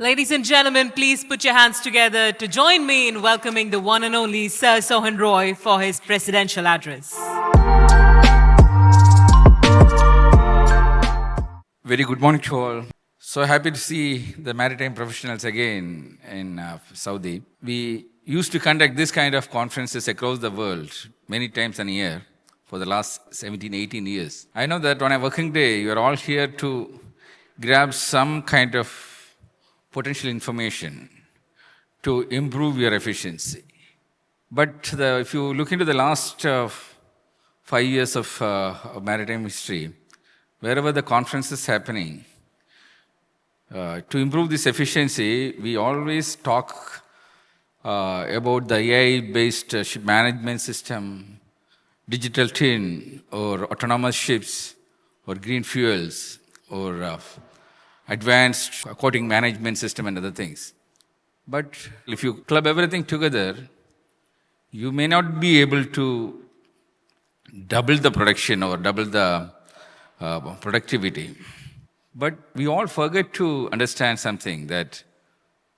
Ladies and gentlemen, please put your hands together to join me in welcoming the one and only Sir Sohan Roy for his presidential address. Very good morning to all. So happy to see the maritime professionals again in Saudi. We used to conduct this kind of conferences across the world many times a year for the last 17, 18 years. I know that on a working day, you are all here to grab some kind of potential information to improve your efficiency. But if you look into the last 5 years of maritime history, wherever the conference is happening, to improve this efficiency, we always talk about the AI-based ship management system, digital twin, or autonomous ships, or green fuels, or advanced quoting management system and other things. But if you club everything together, you may not be able to double the production or double the productivity. But we all forget to understand something, that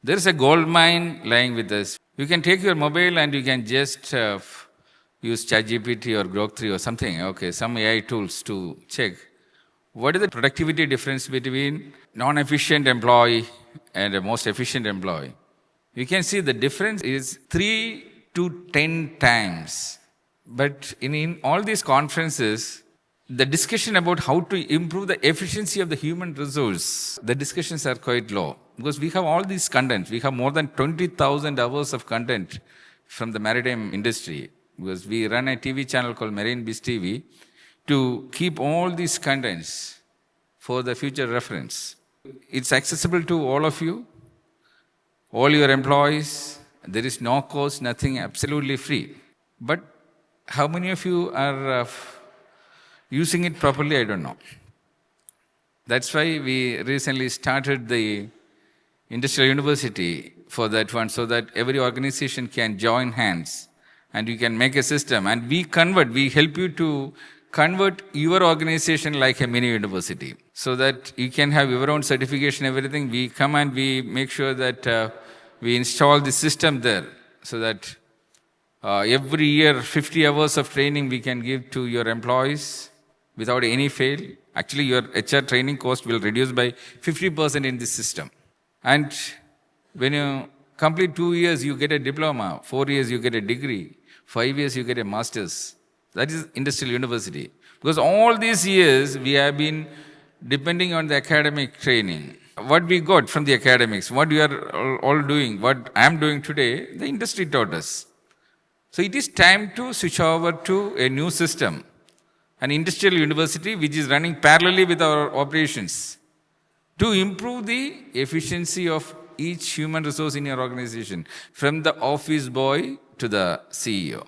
there is a gold mine lying with us. You can take your mobile and you can just use ChatGPT or Grok 3 or something, some AI tools to check what is the productivity difference between non-efficient employee and a most efficient employee. You can see the difference is 3 to 10 times. But in all these conferences, the discussion about how to improve the efficiency of the human resource, the discussions are quite low. Because we have all these contents. We have more than 20,000 hours of content from the maritime industry. Because we run a TV channel called Marine Biz TV to keep all these contents for the future reference. It's accessible to all of you, all your employees. There is no cost, nothing, absolutely free. But how many of you are using it properly? I don't know. That's why we recently started the Industrial University for that one, so that every organization can join hands and you can make a system. And we help you to convert your organization like a mini university, so that you can have your own certification, everything. We come and we make sure that we install the system there, so that every year 50 hours of training we can give to your employees without any fail. Actually, your HR training cost will reduce by 50% in this system. And when you complete 2 years, you get a diploma. 4 years, you get a degree. 5 years, you get a master's. That is Industrial University. Because all these years, we have been depending on the academic training. What we got from the academics, what you are all doing, what I am doing today, the industry taught us. So it is time to switch over to a new system, an industrial university which is running parallelly with our operations, to improve the efficiency of each human resource in your organization, from the office boy to the CEO.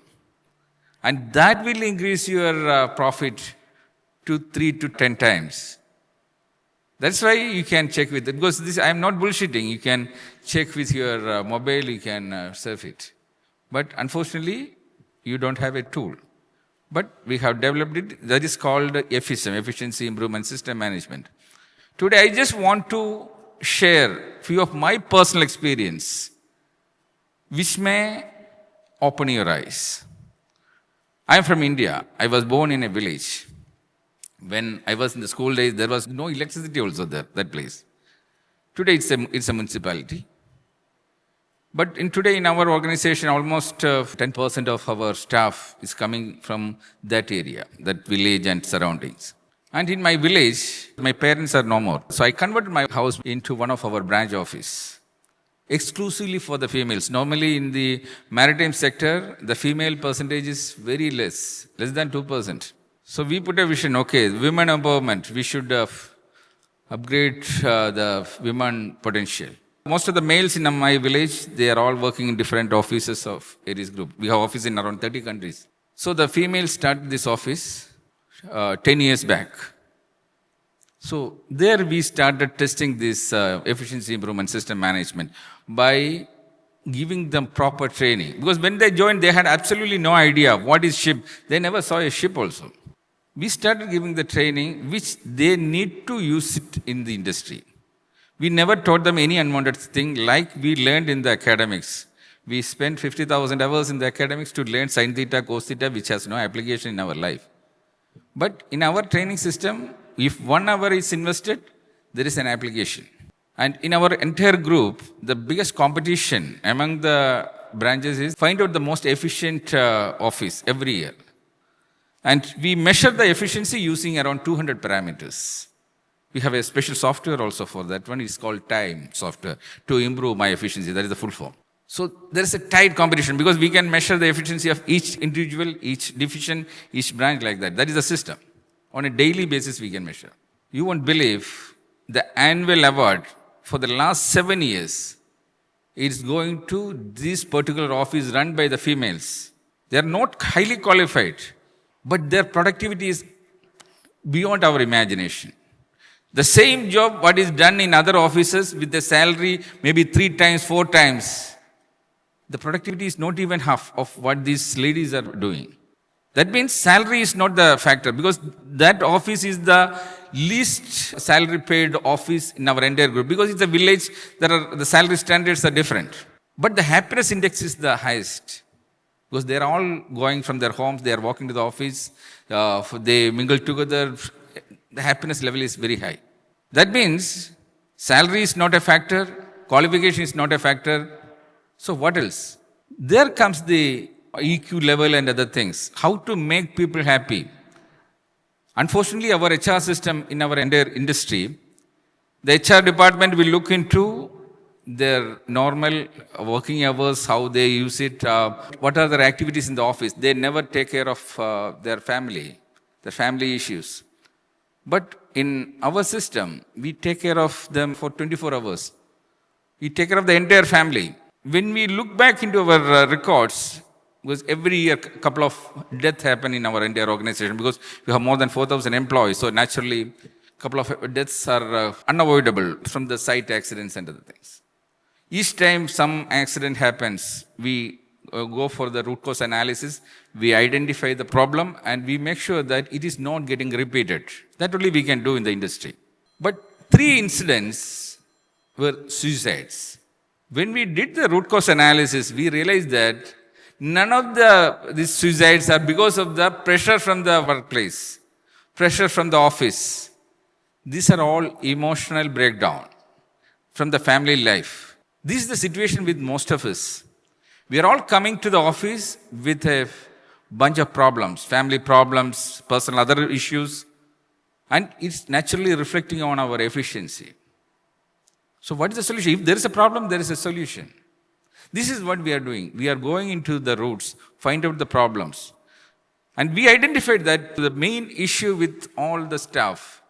And that will increase your profit to 3 to 10 times. That's why you can check with it. Because I am not bullshitting. You can check with your mobile, you can surf it. But unfortunately, you don't have a tool. But we have developed it. That is called EFISM, Efficiency Improvement System Management. Today, I just want to share a few of my personal experience, which may open your eyes. I am from India. I was born in a village. When I was in the school days, there was no electricity also there, that place. Today, it's a municipality. But today in our organization, almost 10% of our staff is coming from that area, that village and surroundings. And in my village, my parents are no more. So I converted my house into one of our branch office, exclusively for the females. Normally in the maritime sector, the female percentage is very less than 2%. So we put a vision, women empowerment, we should upgrade the women potential. Most of the males in my village, they are all working in different offices of Aries Group. We have offices in around 30 countries. So the females started this office 10 years back. So there we started testing this efficiency improvement system management by giving them proper training. Because when they joined, they had absolutely no idea what is ship. They never saw a ship also. We started giving the training which they need to use it in the industry. We never taught them any unwanted thing like we learned in the academics. We spent 50,000 hours in the academics to learn sin theta, cos theta, which has no application in our life. But in our training system, if 1 hour is invested, there is an application. And in our entire group, the biggest competition among the branches is find out the most efficient office every year. And we measure the efficiency using around 200 parameters. We have a special software also for that one. It's called Time software to improve my efficiency. That is the full form. So there is a tight competition because we can measure the efficiency of each individual, each division, each branch like that. That is the system. On a daily basis, we can measure. You won't believe the annual award for the last 7 years is going to this particular office run by the females. They are not highly qualified, but their productivity is beyond our imagination. The same job what is done in other offices with the salary maybe 3 times, 4 times, the productivity is not even half of what these ladies are doing. That means salary is not the factor because that office is the least salary paid office in our entire group because it's a village, the salary standards are different. But the happiness index is the highest because they're all going from their homes, they are walking to the office, they mingle together. The happiness level is very high. That means salary is not a factor, qualification is not a factor. So what else? There comes the EQ level and other things. How to make people happy. Unfortunately, our HR system in our entire industry, the HR department will look into their normal working hours, how they use it, what are their activities in the office. They never take care of their family issues. But in our system, we take care of them for 24 hours. We take care of the entire family. When we look back into our records, because every year a couple of deaths happen in our entire organization because we have more than 4,000 employees. So naturally, a couple of deaths are unavoidable from the site accidents and other things. Each time some accident happens, we go for the root cause analysis, we identify the problem and we make sure that it is not getting repeated. That only we can do in the industry. But 3 incidents were suicides. When we did the root cause analysis, we realized that none of these suicides are because of the pressure from the workplace, pressure from the office. These are all emotional breakdown from the family life. This is the situation with most of us. We are all coming to the office with a bunch of problems, family problems, personal other issues, and it's naturally reflecting on our efficiency. So what is the solution? If there is a problem, there is a solution. This is what we are doing. We are going into the roots, find out the problems. And we identified that the main issue with all the staff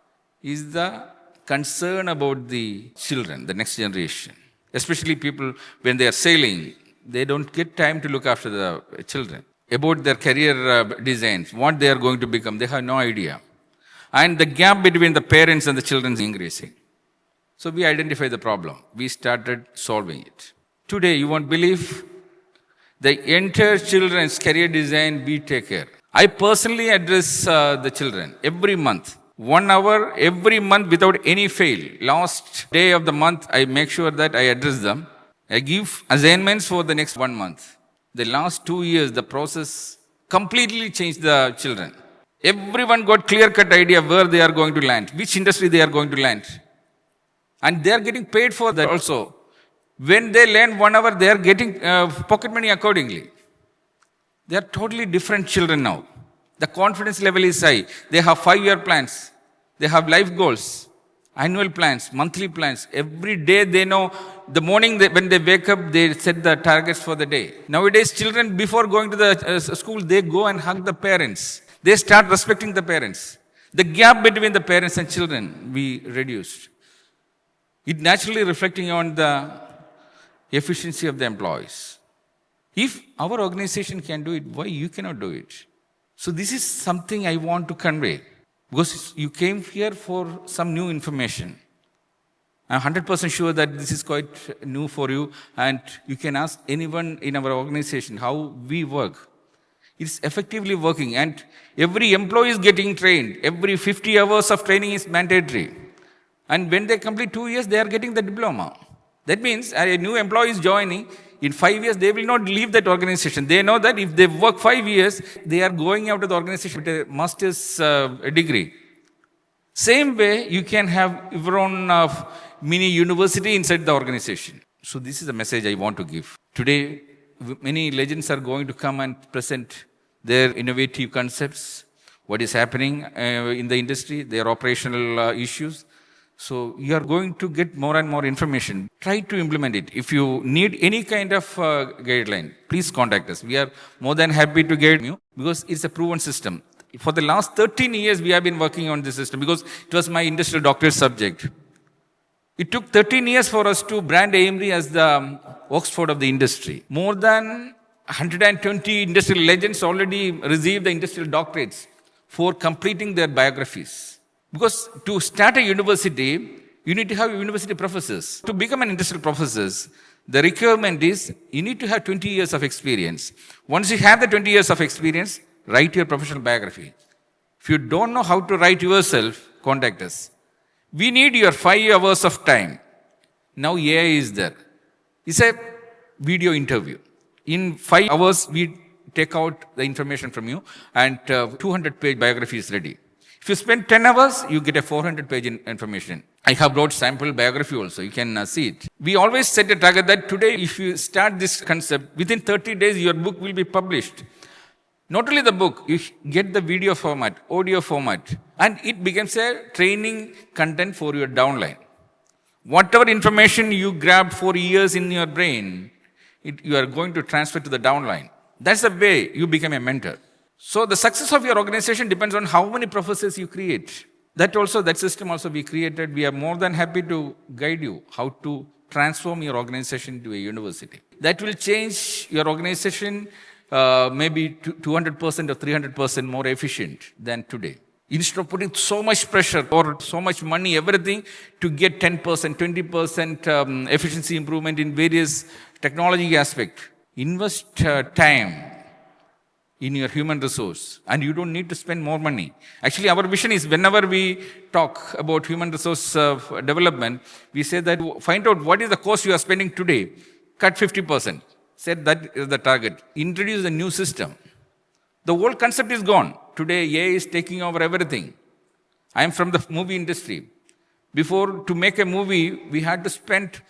is the concern about the children, the next generation. Especially people, when they are sailing, they don't get time to look after the children. About their career designs, what they are going to become, they have no idea. And the gap between the parents and the children is increasing. So we identified the problem. We started solving it. Today, you won't believe the entire children's career design we take care. I personally address the children every month. 1 hour every month without any fail. Last day of the month, I make sure that I address them. I give assignments for the next 1 month. The last 2 years, the process completely changed the children. Everyone got clear-cut idea where they are going to land, which industry they are going to land. And they are getting paid for that also. When they learn 1 hour, they are getting pocket money accordingly. They are totally different children now. The confidence level is high. They have 5-year plans. They have life goals, annual plans, monthly plans. Every day they know, the morning when they wake up, they set the targets for the day. Nowadays, children, before going to the school, they go and hug the parents. They start respecting the parents. The gap between the parents and children, we reduced. It naturally reflecting on the efficiency of the employees. If our organization can do it, why you cannot do it? So this is something I want to convey. Because you came here for some new information. I'm 100% sure that this is quite new for you. And you can ask anyone in our organization how we work. It's effectively working. And every employee is getting trained. Every 50 hours of training is mandatory. And when they complete 2 years, they are getting the diploma. That means a new employee is joining. In 5 years, they will not leave that organization. They know that if they work 5 years, they are going out of the organization with a master's degree. Same way, you can have your own mini university inside the organization. So this is the message I want to give. Today, many legends are going to come and present their innovative concepts, what is happening in the industry, their operational issues. So you are going to get more and more information. Try to implement it. If you need any kind of guideline, please contact us. We are more than happy to guide you because it's a proven system. For the last 13 years, we have been working on this system because it was my industrial doctorate subject. It took 13 years for us to brand AMD as the Oxford of the industry. More than 120 industrial legends already received the industrial doctorates for completing their biographies. Because to start a university, you need to have university professors. To become an industrial professor, the requirement is you need to have 20 years of experience. Once you have the 20 years of experience, write your professional biography. If you don't know how to write yourself, contact us. We need your 5 hours of time. Now AI is there. It's a video interview. In 5 hours, we take out the information from you and 200-page biography is ready. If you spend 10 hours, you get a 400-page information. I have brought sample biography also. You can see it. We always set a target that today, if you start this concept, within 30 days, your book will be published. Not only the book, you get the video format, audio format, and it becomes a training content for your downline. Whatever information you grabbed for years in your brain, you are going to transfer to the downline. That's the way you become a mentor. So the success of your organization depends on how many professors you create. That system also we created. We are more than happy to guide you how to transform your organization to a university. That will change your organization maybe 200% or 300% more efficient than today. Instead of putting so much pressure or so much money, everything to get 10%, 20% efficiency improvement in various technology aspects, invest time in your human resource, and you don't need to spend more money. Actually, our vision is whenever we talk about human resource development, we say that find out what is the cost you are spending today, cut 50%. Said that is the target. Introduce a new system. The whole concept is gone. Today, AI is taking over everything. I am from the movie industry. Before, to make a movie, we had to spend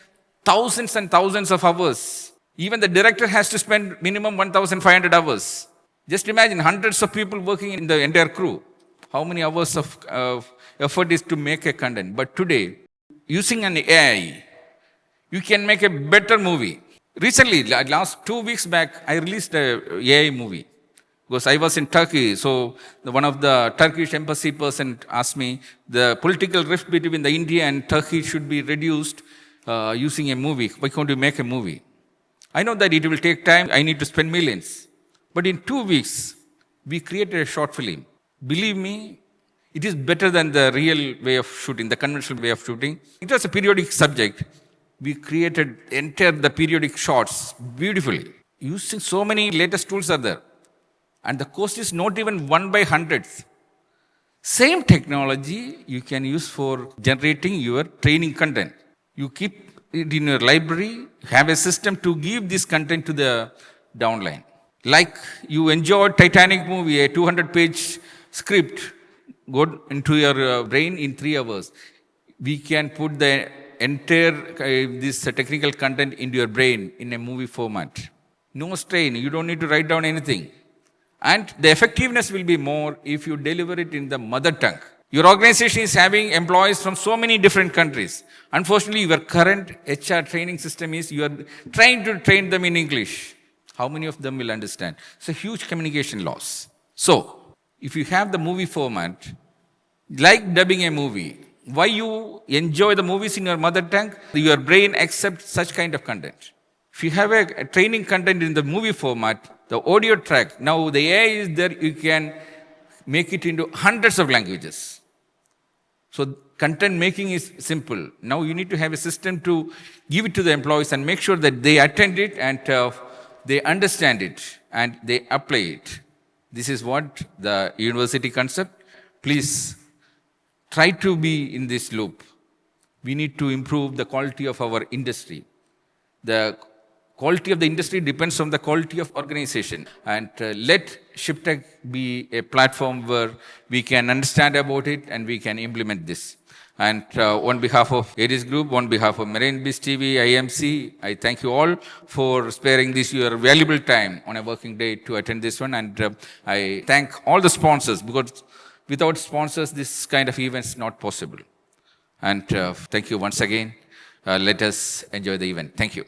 thousands and thousands of hours. Even the director has to spend minimum 1,500 hours. Just imagine hundreds of people working in the entire crew. How many hours of effort is to make a content? But today, using an AI, you can make a better movie. Recently, last 2 weeks back, I released an AI movie. Because I was in Turkey, so one of the Turkish embassy person asked me, the political rift between the India and Turkey should be reduced using a movie. Why can't you make a movie? I know that it will take time. I need to spend millions. But in 2 weeks, we created a short film. Believe me, it is better than the real way of shooting, the conventional way of shooting. It was a periodic subject. We created the periodic shots beautifully. Using so many latest tools are there. And the cost is not even 1/100th. Same technology you can use for generating your training content. You keep it in your library, have a system to give this content to the downline. Like you enjoyed Titanic movie, a 200-page script, go into your brain in 3 hours. We can put the entire this technical content into your brain in a movie format. No strain. You don't need to write down anything. And the effectiveness will be more if you deliver it in the mother tongue. Your organization is having employees from so many different countries. Unfortunately, your current HR training system is you are trying to train them in English. How many of them will understand? It's a huge communication loss. So, if you have the movie format, like dubbing a movie, why you enjoy the movies in your mother tongue, your brain accepts such kind of content. If you have a training content in the movie format, the audio track, now the AI is there, you can make it into hundreds of languages. So content making is simple. Now you need to have a system to give it to the employees and make sure that they attend it and they understand it and they apply it. This is what the university concept. Please try to be in this loop. we need to improve the quality of our industry. The quality of the industry depends on the quality of organization. And let ShipTek be a platform where we can understand about it and we can implement this. And on behalf of Aries Group, on behalf of Marine Biz TV, IMC, I thank you all for sparing this your valuable time on a working day to attend this one. And I thank all the sponsors, because without sponsors, this kind of event is not possible. And thank you once again. Let us enjoy the event. Thank you.